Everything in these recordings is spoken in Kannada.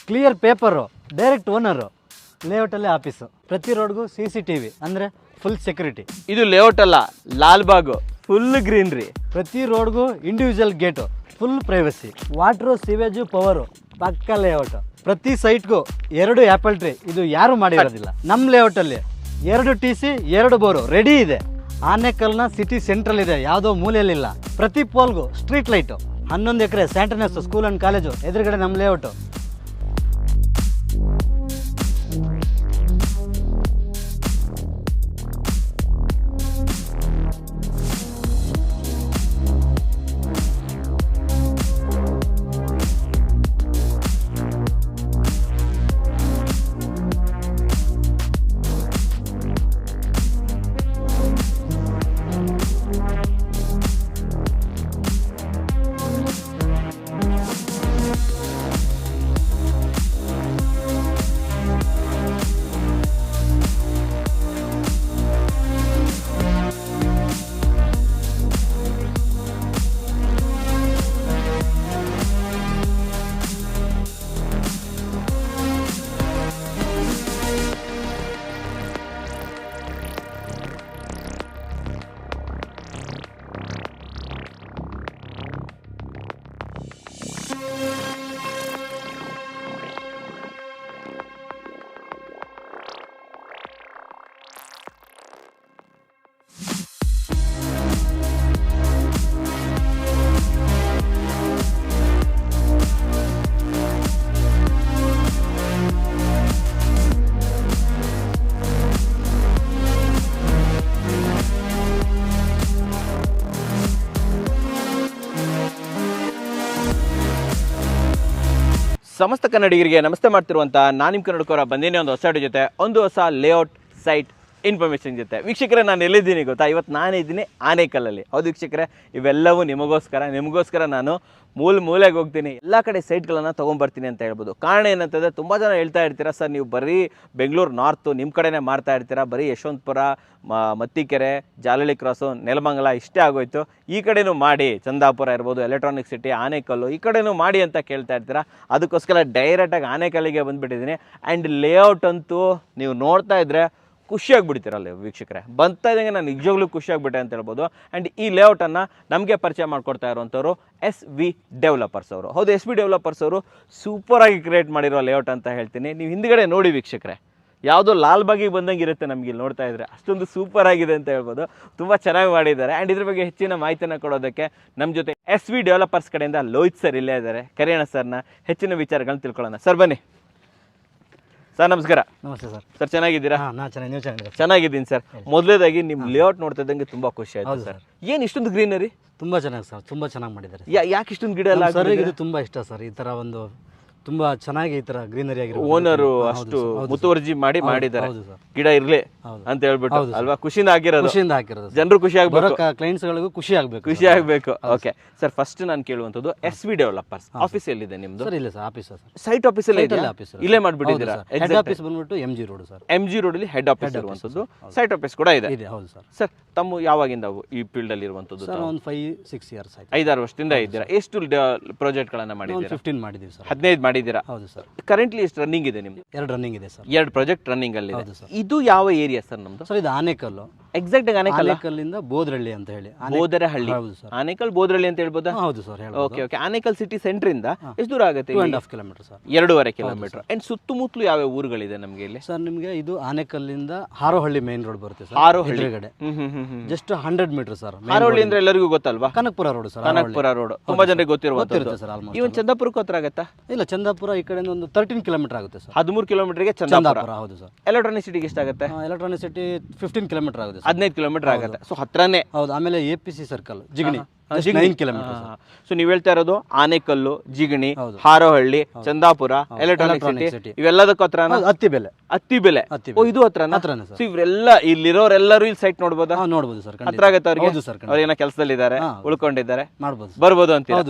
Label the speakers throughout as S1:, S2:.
S1: ಕ್ಲಿಯರ್ ಪೇಪರು, ಡೈರೆಕ್ಟ್ ಓನರು, ಲೇಔಟಲ್ಲೇ ಆಫೀಸು, ಪ್ರತಿ ರೋಡ್ಗೂ CCTV ಅಂದರೆ ಫುಲ್ ಸೆಕ್ಯೂರಿಟಿ.
S2: ಇದು ಲೇಔಟ್ ಅಲ್ಲ, ಲಾಲ್ಬಾಗು, ಫುಲ್ ಗ್ರೀನ್ರಿ.
S1: ಪ್ರತಿ ರೋಡ್ಗೂ individual gate, full privacy, water, sewage, power, ಪಕ್ಕ ಲೇಔಟ್. ಪ್ರತಿ ಸೈಟ್ಗೂ 2 ಆ್ಯಪಲ್ ಟ್ರೀ, ಇದು ಯಾರು ಮಾಡಿರೋದಿಲ್ಲ. ನಮ್ಮ ಲೇಔಟಲ್ಲಿ 2 TC 2 ಬೋರು ರೆಡಿ ಇದೆ. ಆನೇಕಲ್ನ ಸಿಟಿ ಸೆಂಟ್ರಲ್ ಇದೆ, ಯಾವುದೋ ಮೂಲೆಯಲ್ಲಿಲ್ಲ. ಪ್ರತಿ ಪೋಲ್ಗೂ ಸ್ಟ್ರೀಟ್ ಲೈಟು, 11 ಎಕರೆ ಸ್ಯಾಂಟನೆಸ್ ಸ್ಕೂಲ್ ಆ್ಯಂಡ್ ಕಾಲೇಜು ಎದುರುಗಡೆ ನಮ್ಮ ಲೇಔಟು.
S2: ಸಮಸ್ತ ಕನ್ನಡಿಗರಿಗೆ ನಮಸ್ತೆ ಮಾಡ್ತಿರುವಂಥ ನಾನು ನಿಮ್ಮ ಕನ್ನಡಕವರ ಬಂದೇನೆ ಒಂದು ಹೊಸ ಜೊತೆ, ಒಂದು ಹೊಸ ಲೇಔಟ್ ಸೈಟ್ ಇನ್ಫಾರ್ಮೇಷನ್ ಜೊತೆ. ವೀಕ್ಷಕರೇ, ನಾನು ಎಲ್ಲಿದ್ದೀನಿ ಗೊತ್ತಾ? ಇವತ್ತು ನಾನಿದ್ದೀನಿ ಆನೇಕಲ್ಲಲ್ಲಿ. ಹೌದು ವೀಕ್ಷಕರೇ, ಇವೆಲ್ಲವೂ ನಿಮಗೋಸ್ಕರ ನಾನು ಮೂಲೆಗೆ ಹೋಗ್ತೀನಿ, ಎಲ್ಲ ಕಡೆ ಸೈಟ್ಗಳನ್ನು ತೊಗೊಂಬರ್ತೀನಿ ಅಂತ ಹೇಳ್ಬೋದು. ಕಾರಣ ಏನಂತಂದರೆ, ತುಂಬ ಜನ ಹೇಳ್ತಾ ಇರ್ತೀರಾ, ಸರ್ ನೀವು ಬರೀ ಬೆಂಗಳೂರು ನಾರ್ತು ನಿಮ್ಮ ಕಡೆನೇ ಮಾಡ್ತಾ ಇರ್ತೀರಾ, ಬರೀ ಯಶವಂತಪುರ, ಮತ್ತಿಕೆರೆ, ಜಾಲಹಳ್ಳಿ ಕ್ರಾಸು, ನೆಲಮಂಗಲ ಇಷ್ಟೇ ಆಗೋಯ್ತು, ಈ ಕಡೆನೂ ಮಾಡಿ, ಚಂದಾಪುರ ಇರ್ಬೋದು, ಎಲೆಕ್ಟ್ರಾನಿಕ್ ಸಿಟಿ, ಆನೇಕಲ್ಲು ಈ ಕಡೆನೂ ಮಾಡಿ ಅಂತ ಕೇಳ್ತಾ ಇರ್ತೀರಾ. ಅದಕ್ಕೋಸ್ಕರ ಡೈರೆಕ್ಟಾಗಿ ಆನೇಕಲ್ಲಿಗೆ ಬಂದುಬಿಟ್ಟಿದ್ದೀನಿ. ಆ್ಯಂಡ್ ಲೇಔಟ್ ಅಂತೂ ನೀವು ನೋಡ್ತಾ ಇದ್ದರೆ ಖುಷಿಯಾಗಿಬಿಡ್ತೀರಲ್ಲ ವೀಕ್ಷಕರೇ. ಬರ್ತಾ ಇದ್ದಂಗೆ ನಾನು ನಿಜವಾಗ್ಲೂ ಖುಷಿಯಾಗ್ಬಿಟ್ಟೆ ಅಂತ ಹೇಳ್ಬೋದು. ಆ್ಯಂಡ್ ಈ ಲೇಔಟನ್ನು ನಮಗೆ ಪರಿಚಯ ಮಾಡ್ಕೊಡ್ತಾ ಇರುವಂಥವ್ರು SV ಡೆವಲಪರ್ಸ್ ಅವರು. ಹೌದು, SV ಡೆವಲಪರ್ಸ್ ಅವರು ಸೂಪರಾಗಿ ಕ್ರಿಯೇಟ್ ಮಾಡಿರೋ ಲೇಔಟ್ ಅಂತ ಹೇಳ್ತೀನಿ. ನೀವು ಹಿಂದ್ಗಡೆ ನೋಡಿ ವೀಕ್ಷಕರೇ, ಯಾವುದೋ ಲಾಲ್ಬಾಗಿಗೆ ಬಂದಂಗೆ ಇರುತ್ತೆ ನಮಗೆ ಇಲ್ಲಿ ನೋಡ್ತಾ ಇದ್ರೆ, ಅಷ್ಟೊಂದು ಸೂಪರ್ ಆಗಿದೆ ಅಂತ ಹೇಳ್ಬೋದು. ತುಂಬ ಚೆನ್ನಾಗಿ ಮಾಡಿದ್ದಾರೆ. ಆ್ಯಂಡ್ ಇದ್ರ ಬಗ್ಗೆ ಹೆಚ್ಚಿನ ಮಾಹಿತಿಯನ್ನು ಕೊಡೋದಕ್ಕೆ ನಮ್ಮ ಜೊತೆ SV ಡೆವಲಪರ್ಸ್ ಕಡೆಯಿಂದ ಲೋಹಿತ್ ಸರ್ ಇಲ್ಲೇ ಇದ್ದಾರೆ. ಕರೆಯೋಣ ಸರ್ನ, ಹೆಚ್ಚಿನ ವಿಚಾರಗಳನ್ನ ತಿಳ್ಕೊಳ್ಳೋಣ. ಸರ್ ಬನ್ನಿ. ಸರ್ ನಮಸ್ಕಾರ.
S1: ನಮಸ್ತೆ ಸರ್.
S2: ಸರ್ ಚೆನ್ನಾಗಿದ್ದೀರಾ?
S1: ನಾನು ಚೆನ್ನಾಗಿ, ನೀವು ಚೆನ್ನಾಗಿದ್ದೀರಾ?
S2: ಚೆನ್ನಾಗಿದ್ದೀನಿ ಸರ್. ಮೊದಲೇದಾಗಿ ನಿಮ್ಮ ಲೇಔಟ್ ನೋಡ್ತಾ ಇದ್ದಂಗೆ ತುಂಬ ಖುಷಿ ಆಯ್ತು ಸರ್. ಏನು ಇಷ್ಟೊಂದು ಗ್ರೀನರಿ?
S1: ತುಂಬ ಚೆನ್ನಾಗಿ ಸರ್, ತುಂಬ ಚೆನ್ನಾಗಿ ಮಾಡಿದ್ದಾರೆ.
S2: ಯಾಕೆ ಇಷ್ಟೊಂದು ಗಿಡ ಎಲ್ಲ?
S1: ಸರ್ ಇದು ತುಂಬ ಇಷ್ಟ ಸರ್, ಈ ಥರ ಒಂದು ತುಂಬ ಚೆನ್ನಾಗಿ ಈ ಥರ ಗ್ರೀನರಿ ಆಗಿರೋ
S2: ಓನರು ಅಷ್ಟು ಮುತುವರ್ಜಿ ಮಾಡಿದ್ದಾರೆ. ಗಿಡ ಇರ್ಲಿ ಅಂತ ಹೇಳ್ಬಿಟ್ಟು ಅಲ್ವಾ? ಖುಷಿಯಿಂದ ಹಾಕಿರೋದು. ಜನರು ಖುಷಿ ಆಗ್ಬೇಕು,
S1: ಕ್ಲೈಂಟ್ಸ್ಗಳಿಗೂ ಖುಷಿ ಆಗ್ಬೇಕು.
S2: ಓಕೆ ಸರ್, ಫಸ್ಟ್ ನಾನು ಕೇಳುವಂಥದ್ದು SV ಡೆವಲಪರ್ಸ್ ಆಫೀಸ್ ಎಲ್ಲಿದೆ ನಿಮ್ದು?
S1: ಸರ್ ಇಲ್ಲ ಸರ್, ಆಫೀಸ್ ಸರ್,
S2: ಸೈಟ್ ಆಫೀಸಲ್ಲಿ ಇಲ್ಲೇ ಮಾಡ್ಬಿಟ್ಟಿದ್ದೀರಾ?
S1: ಹೆಡ್ ಆಫೀಸ್ ಬಂದ್ಬಿಟ್ಟು MG road sir.
S2: MG road ಅಲ್ಲಿ ಹೆಡ್ ಆಫೀಸ್ ಇರುವಂಥದ್ದು, ಸೈಟ್ ಆಫೀಸ್ ಕೂಡ ಇದೆ.
S1: ಹೌದು ಸರ್.
S2: ಸರ್ ತಮ್ಮ ಯಾವಾಗಿಂದ ಈ ಫೀಲ್ಡ್ ಅಲ್ಲಿ ಇರುವಂಥದ್ದು?
S1: ಸರ್ ಒಂದು 5-6 ಇಯರ್ಸ್ ಆಯ್ತು.
S2: 5-6 ವರ್ಷದಿಂದ ಇದ್ದೀರಾ. ಎಷ್ಟು ಪ್ರಾಜೆಕ್ಟ್ಗಳನ್ನ ಮಾಡಿದ್ದೀರಾ?
S1: 15 ಮಾಡಿದ್ದೀವಿ ಸರ್.
S2: 15 ಮಾಡಿದ್ದೀರಾ?
S1: ಹೌದು ಸರ್.
S2: ಕರೆಂಟ್ಲಿ ಎಷ್ಟು ರನ್ನಿಂಗ್ ಇದೆ ನಿಮ್ದು?
S1: 2 ರನ್ನಿಂಗ್ ಇದೆ ಸರ್.
S2: 2 ಪ್ರಾಜೆಕ್ಟ್ ರನ್ನಿಂಗ್ ಅಲ್ಲಿ ಇದೆ. ಇದು ಯಾವ ಏರಿಯಾ ಸರ್ ನಮ್ದು?
S1: ಸರ್ ಇದು ಆನೇಕಲ್ಲು.
S2: ಎಕ್ಸಾಕ್ಟ್
S1: ಆನೇಕಲ್ಲಿಂದ ಬೋದ್ರಳ್ಳಿ ಅಂತ ಹೇಳಿ.
S2: ಬೋದರಹಳ್ಳಿ. ಆನೇಕಲ್ ಬೋದ್ರಳ್ಳಿ ಅಂತ ಹೇಳ್ಬೋದಾ?
S1: ಹೌದು sir.
S2: Okay. Anekal city centre ಇಂದ ಎಷ್ಟು ದೂರ ಆಗುತ್ತೆ?
S1: 2.5 ಕಿಲೋಮೀಟರ್ ಸರ್.
S2: 2.5 ಕಿಲೋಮೀಟರ್. ಅಂಡ್ ಸುತ್ತಮುತ್ತಲು ಯಾವ ಊರುಗಳಿದೆ ನಮಗೆ ಇಲ್ಲಿ?
S1: ಸರ್ ನಿಮಗೆ ಇದು ಆನೇಕಲ್ಲಿಂದ ಹಾರೋಹಳ್ಳಿ ಮೇನ್ ರೋಡ್ ಬರುತ್ತೆ ಸರ್.
S2: ಹಾರೋಹಳ್ಳಿ
S1: ಕಡೆ ಜಸ್ಟ್ 100 ಮೀಟರ್ ಸರ್.
S2: ಹಾರೋಹಳ್ಳಿ ಅಂದ್ರೆ ಎಲ್ಲರಿಗೂ ಗೊತ್ತಲ್ವಾ?
S1: Kanakapura road sir.
S2: Kanakapura road ತುಂಬಾ ಜನರಿಗೆ ಗೊತ್ತಿರುತ್ತೆ ಸರ್. ಆಲ್ಮೋಸ್ಟ್ ಇವನ್ ಚಂದಾಪುರಕ್ಕೆ ಹತ್ರ ಆಗತ್ತಾ?
S1: ಇಲ್ಲ, ಚಂದಾಪುರ ಈ ಕಡೆ ಒಂದು 13 ಕಿಲೋಮೀಟರ್ ಆಗುತ್ತೆ ಸರ್.
S2: 13 ಕಿಲೋಮೀಟರ್ಗೆ ಚಂದಾಪುರ.
S1: ಹೌದು ಸರ್.
S2: ಎಲೆಕ್ಟ್ರಾನಿಕ್ ಸಿಟಿಗೆ ಎಷ್ಟಾಗುತ್ತೆ?
S1: ಎಲೆಕ್ಟ್ರಾನಿಕ್ ಸಿಟಿ 15 ಕಿಲೋಮೀಟರ್ ಆಗುತ್ತೆ.
S2: 15 ಕಿಲೋಮೀಟರ್ ಆಗುತ್ತೆ. ಸೊ ಹತ್ರನೇ.
S1: ಹೌದು. ಆಮೇಲೆ APC circle Jigani 9 kilometre.
S2: So ನೀವ್ ಹೇಳ್ತಾ ಇರೋದು ಆನೇಕಲ್ಲು, ಜಿಗಣಿ, ಹಾರೋಹಳ್ಳಿ, ಚಂದಾಪುರ, ಎಲೆಕ್ಟ್ರಾನಿಕ್ ಸಿಟಿ ಇವೆಲ್ಲದಕ್ಕೂ ಹತ್ರ. ಅತ್ತಿಬೆಲೆ ಇದು ಹತ್ರನಾ? ಸೊ ಇವರೆಲ್ಲ ಇಲ್ಲಿರೋರೆಲ್ಲರೂ ಇಲ್ಲಿ ಸೈಟ್ ನೋಡ್ಬೋದಾ?
S1: ನೋಡ್ಬೋದು ಸರ್.
S2: ಹತ್ರ ಆಗತ್ತೆ ಅವ್ರಿಗೆ? ಅವ್ರೇನೋ ಕೆಲಸದಲ್ಲಿದ್ದಾರೆ, ಉಳ್ಕೊಂಡಿದ್ದಾರೆ, ಬರ್ಬೋದು ಅಂತ.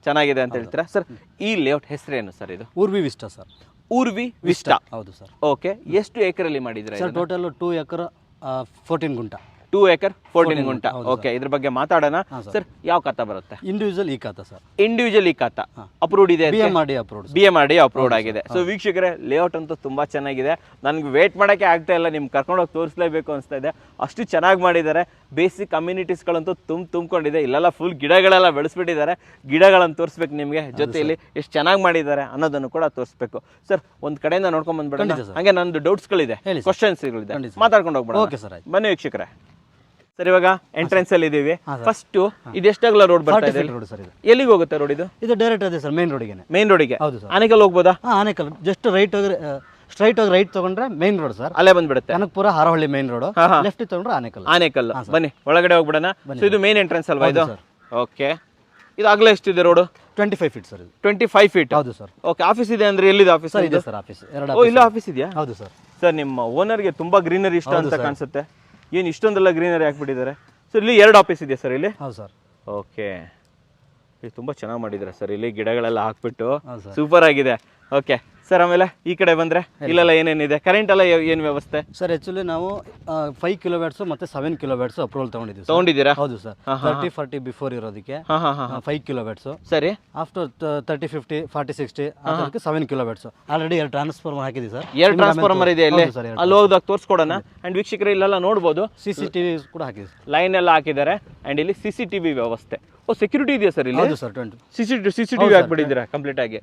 S2: ಚೆನ್ನಾಗಿದೆ ಅಂತ ಹೇಳ್ತೀರಾ ಸರ್. ಈ ಲೇಔಟ್ ಹೆಸರೇನು ಸರ್? ಇದು
S1: Urvi Vista sir.
S2: Urvi Vista.
S1: ಹೌದು ಸರ್.
S2: ಓಕೆ. ಎಷ್ಟು ಎಕರೆಲ್ಲಿ ಮಾಡಿದ್ರೆ?
S1: ಟೋಟಲ್ 2 ಎಕರೆ 14 ಗುಂಟ.
S2: 2 ಎಕರ್ 14 ಗುಂಟ. ಓಕೆ, ಇದ್ರ ಬಗ್ಗೆ ಮಾತಾಡೋಣ ಸರ್. ಯಾವ ಖಾತಾ ಬರುತ್ತೆ?
S1: ಇಂಡಿವಿಜುವಲ್ ಈ ಖಾತಾ ಸರ್.
S2: ಇಂಡಿವಿಜುವಲ್ ಈ ಖಾತಾ ಅಪ್ರೂವ್ಡ್ ಇದೆ,
S1: BMRD ಅಪ್ರೂವ್ಡ್.
S2: BMRD ಅಪ್ರೂವ್ಡ್ ಆಗಿದೆ. ಸೊ ವೀಕ್ಷಕರೇ, ಲೇಔಟ್ ಅಂತೂ ತುಂಬಾ ಚೆನ್ನಾಗಿದೆ. ನನ್ಗೆ ವೇಟ್ ಮಾಡಕ್ಕೆ ಆಗ್ತಾ ಇಲ್ಲ, ನಿಮ್ಗೆ ಕರ್ಕೊಂಡೋಗಿ ತೋರಿಸಲೇಬೇಕು ಅನಿಸ್ತಾ ಇದೆ, ಅಷ್ಟು ಚೆನ್ನಾಗಿ ಮಾಡಿದ್ದಾರೆ. ಬೇಸಿಕ್ ಕಮ್ಯುನಿಟೀಸ್ಗಳಂತೂ ತುಂಬಿಕೊಂಡಿದೆ. ಇಲ್ಲೆಲ್ಲ ಫುಲ್ ಗಿಡಗಳೆಲ್ಲ ಬೆಳೆಸ್ಬಿಟ್ಟಿದ್ದಾರೆ. ಗಿಡಗಳನ್ನು ತೋರಿಸ್ಬೇಕು ನಿಮಗೆ, ಜೊತೆಯಲ್ಲಿ ಎಷ್ಟು ಚೆನ್ನಾಗಿ ಮಾಡಿದ್ದಾರೆ ಅನ್ನೋದನ್ನು ಕೂಡ ತೋರಿಸ್ಬೇಕು. ಸರ್, ಒಂದ್ ಕಡೆಯಿಂದ ನೋಡ್ಕೊಂಡ್ ಬಂದ್ಬಿಡೋಣ. ಹಂಗೆ ನಂದು ಡೌಟ್ಸ್ಗಳಿದೆ, ಕ್ವಶನ್ಸ್ಗಳಿದೆ, ಮಾತಾಡ್ಕೊಂಡು ಹೋಗ್ಬಿಡೋಣ.
S1: ಓಕೆ ಸರ್,
S2: ಬನ್ನಿ ವೀಕ್ಷಕರೇ. ಸರ್, ಇವಾಗ ಎಂಟ್ರೆನ್ಸ್ ಅಲ್ಲಿ ಇದೀವಿ. ಫಸ್ಟ್ ಇದು ಎಷ್ಟಾಗಲ ರೋಡ್ ಬರ್ತಾ ಇದೆ?
S1: ರೋಡ್ ಸರ್ ಇದು.
S2: ಎಲ್ಲಿಗೆ ಹೋಗುತ್ತೆ ರೋಡ್ ಇದು?
S1: ಇದು ಡೈರೆಕ್ಟ್ ಇದೆ ಸರ್, ಮೇನ್ ರೋಡಿಗೆ.
S2: ಮೇನ್ ರೋಡಿಗೆ?
S1: ಹೌದು ಸರ್.
S2: ಆನೇಕಲ್ ಹೋಗ್ಬೋದಾ?
S1: ಆನೇಕಲ್ ಜಸ್ಟ್ ರೈಟ್ ಹೋಗಿ ಸ್ಟ್ರೈಟ್ ಹೋಗಿ ರೈಟ್ ತಗೊಂಡ್ರೆ ಮೇನ್ ರೋಡ್ ಸರ್,
S2: ಅಲ್ಲೇ ಬಂದ್ಬಿಡುತ್ತೆ.
S1: Kanakapura Harohalli main road. Left ತಗೊಂಡ್ರೆ ಆನೇಕಲ್.
S2: ಆನೇಕಲ್. ಬನ್ನಿ ಒಳಗಡೆ ಹೋಗ್ಬಿಡೋಣ. ಸೊ ಇದು ಮೇನ್ ಎಂಟ್ರೆನ್ಸ್ ಅಲ್ವಾ ಇದು? ಓಕೆ. ಇದು ಆಗ್ಲೇ ಎಷ್ಟಿದೆ ರೋಡ್?
S1: 25 ಫೀಟ್ ಸರ್ ಇದು.
S2: 25 ಫೀಟ್.
S1: ಹೌದು ಸರ್.
S2: ಓಕೆ, ಆಫೀಸ್ ಇದೆ ಅಂದ್ರೆ ಎಲ್ಲಿದೆ ಆಫೀಸ್?
S1: ಸರ್ ಇದೆ ಸರ್ ಆಫೀಸ್.
S2: ಓ, ಇಲ್ಲ ಆಫೀಸ್ ಇದೆಯಾ?
S1: ಹೌದು ಸರ್.
S2: ಸರ್, ನಿಮ್ಮ ಓನರ್ಗೆ ತುಂಬಾ ಗ್ರೀನರಿ ಇಷ್ಟ ಅಂತ ಕಾಣಿಸುತ್ತೆ. ಏನು ಇಷ್ಟೊಂದೆಲ್ಲ ಗ್ರೀನರಿ ಹಾಕ್ಬಿಟ್ಟಿದ್ದಾರೆ. ಸರ್, ಇಲ್ಲಿ 2 ಆಫೀಸ್ ಇದೆಯಾ ಸರ್ ಇಲ್ಲಿ?
S1: ಹೌದು ಸರ್.
S2: ಓಕೆ, ಇದು ತುಂಬಾ ಚೆನ್ನಾಗಿ ಮಾಡಿದ್ದಾರೆ ಸರ್. ಇಲ್ಲಿ ಗಿಡಗಳೆಲ್ಲ ಹಾಕ್ಬಿಟ್ಟು ಸೂಪರ್ ಆಗಿದೆ. ಓಕೆ ಸರ್, ಆಮೇಲೆ ಈ ಕಡೆ ಬಂದ್ರೆ ಇಲ್ಲೆಲ್ಲ ಏನೇನಿದೆ? ಕರೆಂಟ್ ಎಲ್ಲ ಏನು ವ್ಯವಸ್ಥೆ?
S1: ಸರ್, ಆಕ್ಚುಲಿ ನಾವು 5 ಕಿಲೋವ್ಯಾಟ್ಸ್ ಮತ್ತೆ 7 ಕಿಲೋವ್ಯಾಟ್ಸ್ ಅಪ್ರೂವಲ್
S2: ತಗೊಂಡಿದ್ದೀರಾ?
S1: ಹೌದು ಸರ್. 30-40 ಬಿಫೋರ್ ಇರೋದಕ್ಕೆ 5 ಕಿಲೋವ್ಯಾಟ್ಸ್.
S2: ಸರಿ.
S1: ಆಫ್ಟರ್ 30-50 40-60 ಅದಕ್ಕೆ 7 ಕಿಲೋವ್ಯಾಟ್ಸ್. ಆಲ್ರೆಡಿ 2 ಟ್ರಾನ್ಸ್ಫಾರ್ಮರ್ ಹಾಕಿದ್ದೀವಿ ಸರ್.
S2: 2 ಟ್ರಾನ್ಸ್ಫಾರ್ಮರ್ ಇದೆ ಇಲ್ಲಿ. ಅಲ್ಲಿ ಹೋದಾಗ ತೋರಿಸ್ಕೊಡೋಣ. ಅಂಡ್ ವೀಕ್ಷಕರು, ಇಲ್ಲೆಲ್ಲ ನೋಡ್ಬೋದು
S1: CCTV ಕೂಡ ಹಾಕಿದ್ದೀವಿ.
S2: ಲೈನ್ ಎಲ್ಲ ಹಾಕಿದ್ದಾರೆ. ಅಂಡ್ ಇಲ್ಲಿ CCTV ವ್ಯವಸ್ಥೆ. ಓ, ಸೆಕ್ಯೂರಿಟಿ ಇದೆಯಾ ಸರ್ ಇಲ್ಲಿ?
S1: ಹೌದು ಸರ್.
S2: CCTV ಹಾಕ್ಬಿಟ್ಟಿದ್ದೀರಾ ಕಂಪ್ಲೀಟ್ ಆಗಿ?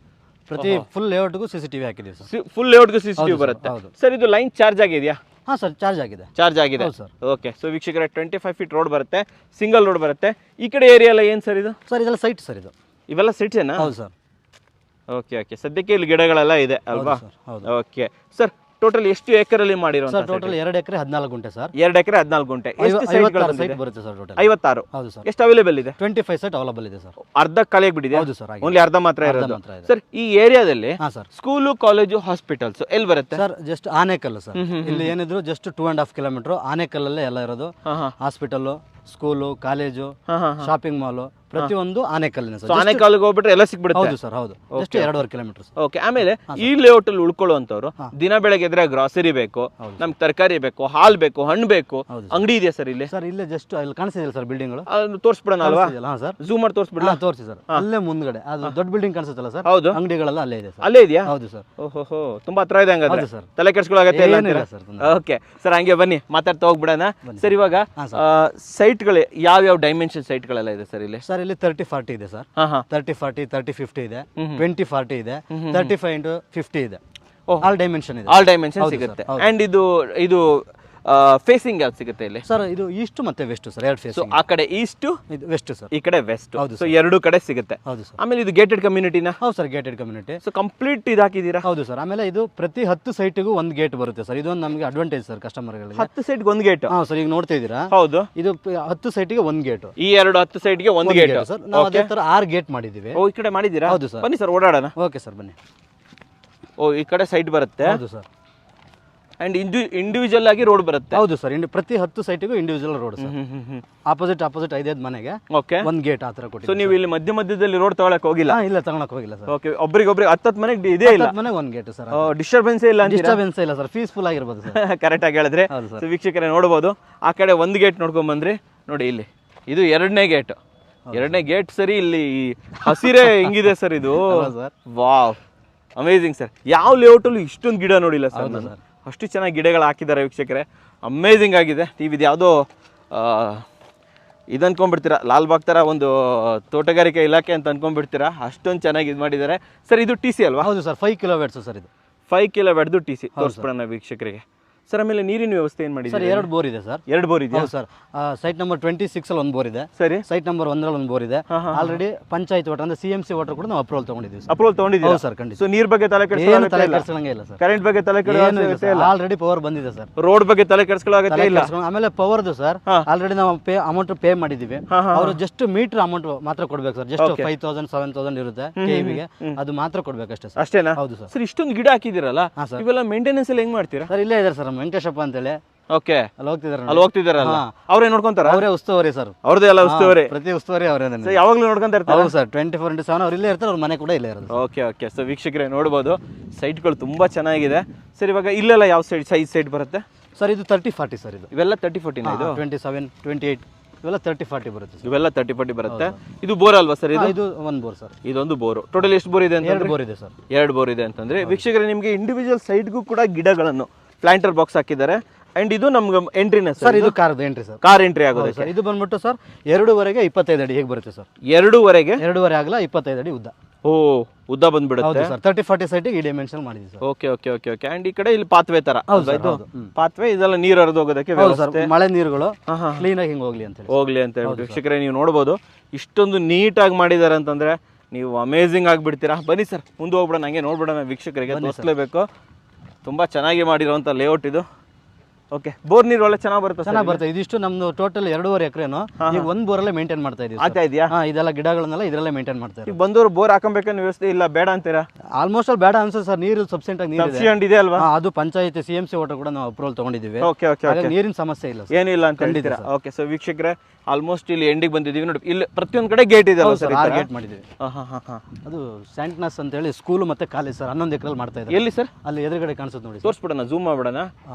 S1: ಪ್ರತಿ ಫುಲ್ ಲೇಔಟ್ಗೂ CCTV ಹಾಕಿದ್ದೀವಿ ಸರ್.
S2: ಫುಲ್ ಲೇಔಟ್ಗೂ CCTV ಬರುತ್ತೆ ಸರ್. ಇದು ಲೈನ್ ಚಾರ್ಜ್ ಆಗಿದೆಯಾ?
S1: ಹಾಂ ಸರ್, ಚಾರ್ಜ್ ಆಗಿದೆ.
S2: ಚಾರ್ಜ್ ಆಗಿದೆ
S1: ಸರ್.
S2: ಓಕೆ. ಸೊ ವೀಕ್ಷಕರೇ, 25 ಫೀಟ್ ರೋಡ್ ಬರುತ್ತೆ, ಸಿಂಗಲ್ ರೋಡ್ ಬರುತ್ತೆ. ಈ ಕಡೆ ಏರಿಯಾ ಎಲ್ಲ ಏನು ಸರ್ ಇದು?
S1: ಸರ್, ಇದೆಲ್ಲ ಸೈಟ್ ಸರ್ ಇದು.
S2: ಇವೆಲ್ಲ ಸಿಟ್ಸ್ ಏನಾ?
S1: ಹೌದು ಸರ್.
S2: Okay okay. ಸದ್ಯಕ್ಕೆ ಇಲ್ಲಿ ಗಿಡಗಳೆಲ್ಲ ಇದೆ ಅಲ್ವಾ?
S1: ಹೌದು.
S2: ಓಕೆ ಸರ್, ಟೋಟಲ್ ಎಷ್ಟು ಎಕರಲ್ಲಿ ಮಾಡಿರೋ
S1: ಸರ್? ಟೋಟಲ್ 2 ಎಕರೆ 14 ಗುಂಟೆ ಸರ್.
S2: 2 ಎಕರೆ 14 ಗುಂಟೆ. ಎಷ್ಟು
S1: ಸೈಟ್ ಬರುತ್ತೆ ಸರ್ ಟೋಟಲ್?
S2: 56.
S1: ಹೌದು ಸರ್.
S2: ಎಷ್ಟು ಅವೈಲೇಬಲ್ ಇದೆ?
S1: 25 ಸೈಟ್ ಅವೈಲೇಬಲ್ ಇದೆ ಸರ್.
S2: ಅರ್ಧ ಖಾಲಿ ಆಗಿಬಿಟ್ಟಿದೆ?
S1: ಹೌದು ಸರ್.
S2: ಓನ್ಲಿ ಅರ್ಧ ಮಾತ್ರ ಇರೋದು ಸರ್. ಈ ಏರಿಯಾದಲ್ಲಿ ಸ್ಕೂಲು, ಕಾಲೇಜು, ಹಾಸ್ಪಿಟಲ್ಸ್ ಎಲ್ಲಿ ಬರುತ್ತೆ
S1: ಸರ್? Just Anekal sir. ಇಲ್ಲಿ ಏನಿದ್ರು ಜಸ್ಟ್ 2.5 ಕಿಲೋಮೀಟರ್ ಆನೇಕಲ್ಲೇ ಎಲ್ಲ ಇರೋದು. Hospital, school, college, shopping mall ಪ್ರತಿಯೊಂದು ಆನೇಕಲ್ಲಿನ ಸರ್.
S2: ಆನೇಕಲ್ಗೆ ಹೋಗ್ಬಿಟ್ರೆ ಎಲ್ಲ ಸಿಕ್ಬಿಡುತ್ತೆ?
S1: ಹೌದು ಸರ್. ಹೌದು. Just 2.5 kilometre.
S2: ಓಕೆ. ಆಮೇಲೆ ಈ ಲೇಔಟ್ ಅಲ್ಲಿ ಉಳ್ಕೊಳ್ಳುವಂತವ್ರು ದಿನ ಬೆಳಗ್ಗೆ ಎದ್ರೆ ಗ್ರಾಸರಿ ಬೇಕು, ನಮ್ಗೆ ತರಕಾರಿ ಬೇಕು, ಹಾಲ್ ಬೇಕು, ಹಣ್ಣು ಬೇಕು, ಅಂಗಡಿ ಇದೆಯಾ ಸರ್ ಇಲ್ಲಿ?
S1: ಸರ್, ಇಲ್ಲೇ ಜಸ್ಟ್ ಅಲ್ಲಿ ಕಾಣಿಸ್ತಿದೆ ಸರ್ ಬಿಲ್ಡಿಂಗ್ ಗಳು.
S2: ತೋರಿಸ್ಬಿಡೋಣ ಅಲ್ವಾ?
S1: ಹಾಂ ಸರ್.
S2: ಝೂಮ್ ಮಾಡಿ ತೋರಿಸ್ಬಿಡೋಣ?
S1: ತೋರಿಸಿ ಸರ್. ಅಲ್ಲೇ ಮುಂದ್ಗಡೆ ಅದು ದೊಡ್ಡ ಬಿಲ್ಡಿಂಗ್ ಕಾಣಿಸುತ್ತಲ್ಲ ಸರ್?
S2: ಹೌದು.
S1: ಅಂಗಡಿಗಳೆಲ್ಲ ಅಲ್ಲೇ ಇದೆ ಸರ್.
S2: ಅಲ್ಲೇ ಇದೆಯಾ?
S1: ಹೌದು ಸರ್.
S2: ಓಹೋ, ತುಂಬಾ ಹತ್ರ ಇದೆ ಹಂಗಾದ್ರೆ.
S1: ಸರ್.
S2: ತಲೆ ಕೆಡ್ಸ್ಕೊಳ್ಳೋಗತ್ತೆ ಇಲ್ಲ
S1: ಸರ್.
S2: ಓಕೆ ಸರ್, ಹಂಗೆ ಬನ್ನಿ ಮಾತಾಡ್ತಾ ಹೋಗ್ಬಿಡೋಣ ಸರ್. ಇವಾಗ ಸೈಟ್ಗಳು ಯಾವ್ಯಾವ ಡೈಮೆನ್ಷನ್ ಸೈಟ್ಗಳೆಲ್ಲ ಇದೆ ಸರ್ ಇಲ್ಲಿ?
S1: ಸರ್, ಇಲ್ಲಿ 30-40 ಇದೆ ಸರ್. 30-40, 30-50 ಇದೆ, 20-40 ಇದೆ, 35x50 ಇದೆ. ಆಲ್ ಡೈಮೆನ್ಷನ್ ಇದೆ.
S2: ಆಲ್ ಡೈಮೆನ್ಷನ್ ಸಿಗುತ್ತೆ. ಅಂಡ್ ಇದು ಫೇಸಿಂಗ್ ಯಾವ್ದು ಸಿಗುತ್ತೆ ಇಲ್ಲಿ?
S1: ಸರ್, ಇದು ಈಸ್ಟ್ ಮತ್ತೆ ವೆಸ್ಟ್ ಸರ್. 2 ಫೇಸ್.
S2: ಆ ಕಡೆ ಈಸ್ಟ್,
S1: ಇದು ವೆಸ್ಟ್ ಸರ್.
S2: ಈ ಕಡೆ ವೆಸ್ಟ್. ಸೊ 2 ಕಡೆ ಸಿಗುತ್ತೆ.
S1: ಹೌದು ಸರ್.
S2: ಆಮೇಲೆ ಇದು ಗೇಟೆಡ್ ಕಮ್ಯುನಿಟಿನಾ?
S1: ಹೌದು sir, gated community.
S2: So complete ಇದು ಹಾಕಿದ್ದೀರಾ?
S1: ಹೌದು ಸರ್. ಆಮೇಲೆ ಇದು ಪ್ರತಿ 10 ಸೈಟ್ಗೂ ಒಂದು ಗೇಟ್ ಬರುತ್ತೆ ಸರ್. ಇದೊಂದು ನಮಗೆ ಅಡ್ವಾಂಟೇಜ್ ಸರ್ ಕಸ್ಟಮರ್ಗಳಿಗೆ.
S2: 10 ಸೈಟ್ಗೆ ಒಂದು ಗೇಟ್?
S1: ಹಾಂ ಸರ್. ಈಗ ನೋಡ್ತಾ ಇದ್ದೀರಾ?
S2: ಹೌದು.
S1: ಇದು 10 ಸೈಟ್ಗೆ ಒಂದು ಗೇಟ್.
S2: ಈ 10 ಸೈಟ್ಗೆ ಒಂದು ಗೇಟ್
S1: ಸರ್. ನಾವು ಅದೇ ಥರ 6 ಗೇಟ್ ಮಾಡಿದ್ದೀವಿ.
S2: ಓ, ಈ ಕಡೆ ಮಾಡಿದ್ದೀರಾ?
S1: ಹೌದು ಸರ್.
S2: ಬನ್ನಿ ಸರ್, ಓಡಾಡೋಣ.
S1: ಓಕೆ ಸರ್, ಬನ್ನಿ.
S2: ಓ, ಈ ಕಡೆ ಸೈಟ್ ಬರುತ್ತೆ.
S1: ಹೌದು ಸರ್.
S2: ಅಂಡ್ ಇಂಡಿವಿಜುವಲ್ ಆಗಿ ರೋಡ್ ಬರುತ್ತೆ?
S1: ಹೌದು ಸರ್. ಪ್ರತಿ 10 ಸೈಟಿಗೂ ಇಂಡಿವಿಜುವಲ್ ರೋಡ್ ಸರ್. ಆಪೋಸಿಟ್ 5 ಮನೆಗೆ
S2: ಓಕೆ
S1: ಒಂದು ಗೇಟ್ ಆ ಥರ ಕೊಟ್ಟು.
S2: ಸೊ ನೀವು ಇಲ್ಲಿ ಮಧ್ಯದಲ್ಲಿ ರೋಡ್ ತಗೊಳಕ್ ಹೋಗಿಲ್ಲ?
S1: ಇಲ್ಲ, ತಗೊಳಕ್ ಹೋಗಿಲ್ಲ ಸರ್.
S2: ಓಕೆ. ಒಬ್ರಿಗೆ 10 ಮನೆಗೆ ಇದೇ ಇಲ್ಲ?
S1: ಮನೆಗೆ ಒಂದು ಗೇಟ್ ಸರ್.
S2: ಡಿಸ್ಟರ್ಬೆನ್ಸ್ ಇಲ್ಲ?
S1: ಡಿಸ್ಟರ್ಬೆನ್ಸ್ ಇಲ್ಲ ಸರ್. ಪೀಸ್ಫುಲ್ ಆಗಿರ್ಬೋದು ಸರ್.
S2: ಕರೆಕ್ಟ್ ಆಗಿ ಹೇಳಿದ್ರೆ. ಸೊ ವೀಕ್ಷಕರೇ ನೋಡ್ಬೋದು, ಆ ಕಡೆ ಒಂದು ಗೇಟ್ ನೋಡ್ಕೊಂಡ್ ಬಂದ್ರಿ ನೋಡಿ. ಇಲ್ಲಿ ಇದು 2ನೇ ಗೇಟ್. 2ನೇ ಗೇಟ್ ಸರಿ. ಇಲ್ಲಿ ಹಸಿರೇ ಹಿಂಗಿದೆ ಸರ್ ಇದು. Wow, amazing sir. ಯಾವ ಲೇಔಟ್ ಅಲ್ಲೂ ಇಷ್ಟೊಂದು ಗಿಡ ನೋಡಿಲ್ಲ ಸರ್ ನಾನು. ಅಷ್ಟು ಚೆನ್ನಾಗಿ ಗಿಡಗಳು ಹಾಕಿದ್ದಾರೆ ವೀಕ್ಷಕರೇ. ಅಮೇಜಿಂಗ್ ಆಗಿದೆ. ಇದು ಯಾವುದೋ ಇದು ಅನ್ಕೊಂಡ್ಬಿಡ್ತೀರಾ, ಲಾಲ್ಬಾಗ್ ಥರ ಒಂದು ತೋಟಗಾರಿಕೆ ಇಲಾಖೆ ಅಂತ ಅನ್ಕೊಂಡ್ಬಿಡ್ತೀರಾ, ಅಷ್ಟೊಂದು ಚೆನ್ನಾಗಿ ಇದು ಮಾಡಿದ್ದಾರೆ ಸರ್. ಇದು TC ಅಲ್ವಾ?
S1: ಹೌದು ಸರ್. 5 kilowatts sir. ಇದು
S2: 5 ಕಿಲೋವ್ಯಾಟ್ದು TC ತೋರಿಸ್ಬಿಡೋಣ ವೀಕ್ಷಕರಿಗೆ. ಸರ್, ಆಮೇಲೆ ನೀರಿನ ವ್ಯವಸ್ಥೆ ಏನು ಮಾಡಿದ್ದೀರಾ?
S1: ಸರ್, 2 ಬೋರ್ ಇದೆ ಸರ್.
S2: 2 ಬೋರ್ ಇದೆಯಾ?
S1: ಹೌದು ಸರ್. ಸೈಟ್ ನಂಬರ್ 26 ಅಲ್ಲಿ ಒಂದು ಬೋರ್ ಇದೆ.
S2: ಸರಿ.
S1: ಸೈಟ್ ನಂಬರ್ 1 ರಲ್ಲಿ ಒಂದು ಬೋರ್ ಇದೆ. ಆಲ್ರೆಡಿ ಪಂಚಾಯತ್ ವಾಟರ್ ಅಂದ್ರೆ CMC ವಾಟರ್ ಕೂಡ ನಾವು ಅಪ್ರೂವಲ್ ತಗೊಂಡಿದ್ದೀವಿ ಸರ್.
S2: ಅಪ್ರೂವಲ್ ತಗೊಂಡಿದ್ದೀರಾ?
S1: ಹೌದು ಸರ್, ಖಂಡಿತ.
S2: ಸೊ ನೀರ್ ಬಗ್ಗೆ ತಲೆ
S1: ಕೆಡಿಸ್ಕೊಳ್ಳಂಗೆ ಇಲ್ಲ ಸರ್.
S2: ಕರೆಂಟ್ ಬಗ್ಗೆ ತಲೆ ಕೆಡಿಸ್ಕೊಳ್ಳೋಕೆ ಇಲ್ಲ.
S1: ಆಲ್ರೆಡಿ ಪವರ್ ಬಂದಿದೆ ಸರ್.
S2: ರೋಡ್ ಬಗ್ಗೆ ತಲೆ ಕೆಡಿಸ್ಕೊಳ್ಳೋಕೆ ಇಲ್ಲ.
S1: ಆಮೇಲೆ ಪವರ್ದು ಸರ್ ಆಲ್ರೆಡಿ ನಾವು ಅಮೌಂಟ್ ಪೇ ಮಾಡಿದ್ದೀವಿ. ಅವರು ಜಸ್ಟ್ ಮೀಟರ್ ಅಮೌಂಟ್ ಮಾತ್ರ ಕೊಡ್ಬೇಕು ಸರ್. ಜಸ್ಟ್ 5000 7000 ಇರುತ್ತೆ KV-ಗೆ, ಅದು ಮಾತ್ರ ಕೊಡ್ಬೇಕಷ್ಟೇ ಸರ್.
S2: ಅಷ್ಟೇನಾ?
S1: ಹೌದು ಸರ್.
S2: ಸರ್, ಇಷ್ಟೊಂದು ಗಿಡ ಹಾಕಿದಿರಲ್ಲ, ಇವೆಲ್ಲ ಮೇಂಟೆನೆನ್ಸ್ ಎಲ್ಲ ಹೆಂಗ್ ಮಾಡ್ತೀರಾ
S1: ಸರ್? ಇಲ್ಲೇ ಇದ್ದಾರೆ ಸರ್ ವೆಂಕಟೇಶಪ್ಪ ಅಂತೇಳಿ.
S2: ಓಕೆ.
S1: ಅಲ್ಲಿ
S2: ಹೋಗ್ತಿದಾರಲ್ಲ, ಅವರೇ ನೋಡ್ಕೊಂತಾರ?
S1: ಅವರೇ ಉಸ್ತುವಾರಿ ಸರ್.
S2: ಅವ್ರದೇ ಎಲ್ಲ ಉಸ್ತುವಾರಿ?
S1: ಪ್ರತಿ ಉಸ್ತುವಾರಿ ಅವರೇ.
S2: ಯಾವಾಗ್ಲೂ ನೋಡ್ಕೊಂತ ಇರ್ತಾರೆ?
S1: ಹೌದು ಸರ್. 24x7 ಅವ್ರು ಇಲ್ಲೇ ಇರ್ತಾರೆ. ಅವ್ರ ಮನೆ ಕೂಡ ಇಲ್ಲೇ ಇರೋದು.
S2: Okay okay. ಸೊ ವೀಕ್ಷಕರೇ ನೋಡ್ಬೋದು, ಸೈಟ್ಗಳು ತುಂಬಾ ಚೆನ್ನಾಗಿದೆ ಸರ್. ಇವಾಗ ಇಲ್ಲೆಲ್ಲ ಯಾವ ಸೈಡ್ ಸೈಜ್ ಸೈಟ್ ಬರುತ್ತೆ?
S1: ಸರ್ ಇದು 30-40 ಸರ್ ಇದು.
S2: ಇವೆಲ್ಲ 30-40 ಇದು
S1: 27, 28 ಇವೆಲ್ಲ 30-40 ಬರುತ್ತೆ ಸರ್.
S2: ಇವೆಲ್ಲ 30-40 ಬರುತ್ತೆ. ಇದು ಬೋರ್ ಅಲ್ವಾ ಸರ್ ಇದು?
S1: ಇದು ಒಂದು ಬೋರ್ ಸರ್.
S2: ಇದೊಂದು ಬೋರು. ಟೋಟಲ್ ಎಷ್ಟು ಬೋರ್ ಇದೆ ಅಂತ?
S1: 2 ಬೋರ್ ಇದೆ ಸರ್.
S2: 2 ಬೋರ್ ಇದೆ ಅಂತಂದ್ರೆ ವೀಕ್ಷಕರೇ, ನಿಮಗೆ ಇಂಡಿವಿಜುವಲ್ ಸೈಡ್ಗೂ ಕೂಡ ಗಿಡಗಳನ್ನು ಪ್ಲಾಂಟರ್ ಬಾಕ್ಸ್ ಹಾಕಿದ್ದಾರೆ. ಅಂಡ್ ಇದು ನಮ್ಗೆ ಎಂಟ್ರಿನ
S1: ಸರ್, ಇದು ಕಾರ್ದು ಎಂಟ್ರಿ ಸರ್.
S2: ಕಾರ್ ಎಂಟ್ರಿ ಆಗೋದು
S1: ಸರ್. ಇದು ಬಂದ್ಬಿಟ್ಟು ಸರ್ 2ವರೆಗೆ 25 ಅಡಿ ಹೇಗೆ ಬರುತ್ತೆ ಸರ್?
S2: 2ವರೆಗೆ
S1: 2ವರೆ ಆಗಲ್ಲ 25 ಅಡಿ ಉದ್ದ.
S2: ಓ, ಉದ್ದ ಬಂದ್ಬಿಡುತ್ತೆ
S1: ಸರ್. 30-40 ಸೈಟಿಗೆ ಈ ಡೈಮೆನ್ಷನ್ ಮಾಡಿದ್ವಿ sir.
S2: Okay okay okay okay. And ಈ ಕಡೆ ಇಲ್ಲಿ ಪಾತ್ವೆ ತರ ಇದು ಪಾತ್ವೆ, ಇದೆಲ್ಲ ನೀರು ಹರಿದು ಹೋಗೋದಕ್ಕೆ
S1: ಸರ್. ಮಳೆ ನೀರುಗಳು ಕ್ಲೀನ್ ಆಗಿ ಹಿಂಗೆ ಹೋಗ್ಲಿ ಅಂತ ಹೇಳಿ
S2: ಹೇಳ್ಬಿಟ್ಟು ವೀಕ್ಷಕರೇ ನೀವು ನೋಡ್ಬೋದು. ಇಷ್ಟೊಂದು ನೀಟಾಗಿ ಮಾಡಿದ್ದಾರೆ ಅಂತಂದ್ರೆ ನೀವು ಅಮೇಝಿಂಗ್ ಆಗಿಬಿಡ್ತೀರಾ. ಬನ್ನಿ ಸರ್, ಮುಂದೆ ಹೋಗ್ಬಿಡೋಣ, ಹಂಗೆ ನೋಡ್ಬಿಡೋಣ. ವೀಕ್ಷಕರಿಗೆ ತೋರಿಸ್ಲೇಬೇಕು. ತುಂಬಾ ಚೆನ್ನಾಗಿ ಮಾಡಿರುವಂತ ಲೇಔಟ್ ಇದು. ಓಕೆ, ಬೋರ್ ನೀರು ಒಳ್ಳೆ ಚೆನ್ನಾಗಿ ಬರುತ್ತೆ.
S1: ಚೆನ್ನಾಗಿ ಬರುತ್ತೆ. ಇದಿಷ್ಟು ನಮ್ದು ಟೋಟಲ್ 2.5 ಎಕರೆನು ಈಗ ಒಂದು ಬೋರಲ್ಲೇ ಮೇಂಟೈನ್ ಮಾಡ್ತಾ ಇದೀವಿ.
S2: ಆಗ್ತಾ ಇದೆಯಾ?
S1: ಇದೆಲ್ಲ ಗಿಡಗಳನ್ನೆಲ್ಲ ಇದರಲ್ಲೇ ಮೇಂಟೈನ್ ಮಾಡ್ತಾ
S2: ಈಗ ಬಂದವರು ಬೋರ್ ಹಾಕಬೇಕನ್ನ ವ್ಯವಸ್ಥೆ ಇಲ್ಲ, ಬೇಡ ಅಂತೀರಾ?
S1: ಆಲ್ಮೋಸ್ಟ್ ಅಲ್ಲಿ ಬೇಡ ಅನ್ಸುತ್ತೆ ಸರ್. ನೀರು ಸಬ್ಸೆಂಟ್ ಆಗಿ ನೀರು
S2: ಇದೆ ಅಲ್ವಾ?
S1: ಅದು ಪಂಚಾಯತ್ CMC ವಾಟರ್ ಕೂಡ ನಾವು ಅಪ್ರೂವಲ್ ತಗೊಂಡಿದ್ದೀವಿ.
S2: Okay okay okay.
S1: ನೀರಿನ ಸಮಸ್ಯೆ ಇಲ್ಲ,
S2: ಏನಿಲ್ಲ ಅಂತ ಹೇಳ್ತೀರಾ? ಓಕೆ. ಸೊ ವೀಕ್ಷಕರೇ, ಆಲ್ಮೋಸ್ಟ್ ಇಲ್ಲಿ ಎಂಡಿಗೆ ಬಂದಿದ್ದೀವಿ ನೋಡಿ. ಇಲ್ಲಿ ಪ್ರತಿಯೊಂದು ಕಡೆ ಗೇಟ್ ಇದೆ ಅಲ್ವಾ ಸರ್?
S1: 6 ಗೇಟ್ ಮಾಡಿದ್ದೀವಿ. ಅದು ಸ್ಯಾಂಟ್ನಸ್ ಅಂತ ಹೇಳಿ ಸ್ಕೂಲ್ ಮತ್ತೆ ಕಾಲೇಜ್ ಸರ್. 11 ಎಕರೆಲ್ಲಿ ಮಾಡ್ತಾ ಇದ್ದಾರೆ.
S2: ಎಲ್ಲಿ ಸರ್?
S1: ಅಲ್ಲಿ ಎದುರುಗಡೆ ಕಾಣಿಸುತ್ತೆ ನೋಡಿ.
S2: ತೋರಿಸ್ಬಿಡೋಣ, ಝೂಮ್ ಮಾಡ್ಬಿಡೋಣ.